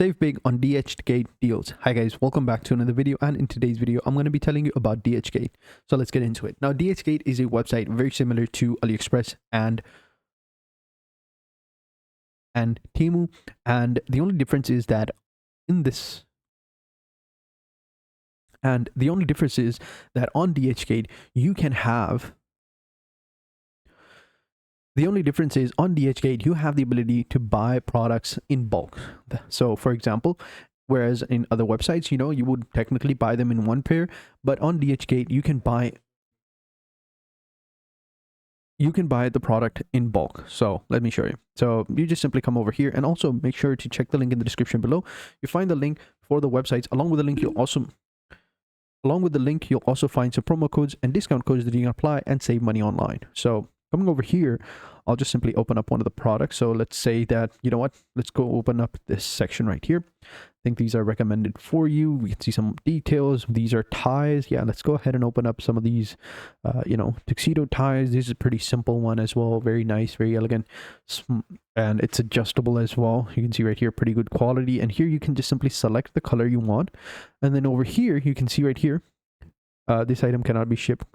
Save big on DHgate deals. Hi guys, welcome back to another video, and in today's video I'm going to be telling you about DHgate. So let's get into it. Now DHgate is a website very similar to AliExpress and Temu, and the only difference is that on DHgate you can have the ability to buy products in bulk. So for example, whereas in other websites, you would technically buy them in one pair, but on DHgate you can buy the product in bulk. So let me show you. So you just simply come over here, and also make sure to check the link in the description below. You find the link for the websites. Along with the link you'll also find some promo codes and discount codes that you can apply and save money online. So coming over here, I'll just simply open up one of the products. So let's say that, let's go open up this section right here. I think these are recommended for you. We can see some details. These are ties. Yeah, let's go ahead and open up some of these, tuxedo ties. This is a pretty simple one as well. Very nice, very elegant. And it's adjustable as well. You can see right here, pretty good quality. And here you can just simply select the color you want. And then over here, you can see right here, this item cannot be shipped.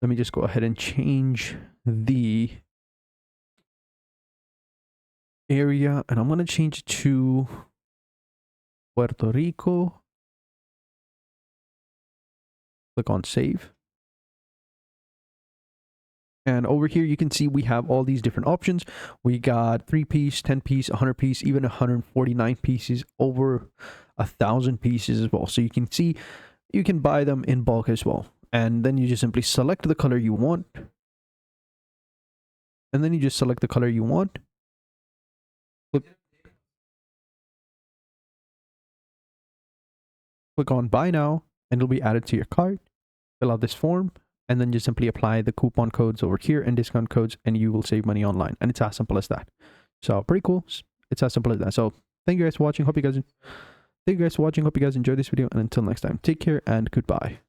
Let me just go ahead and change the area, and I'm going to change it to Puerto Rico. Click on save. And over here, you can see we have all these different options. We got 3-piece, 10-piece, 100-piece, even 149 pieces, over 1,000 pieces as well. So you can see you can buy them in bulk as well. And then you just simply select the color you want. And then you just select the color you want. Click on buy now, and it'll be added to your cart. Fill out this form, and then just simply apply the coupon codes over here and discount codes, and you will save money online. And it's as simple as that. So pretty cool. It's as simple as that. So thank you guys for watching. Hope you guys enjoyed this video, and until next time, take care and goodbye.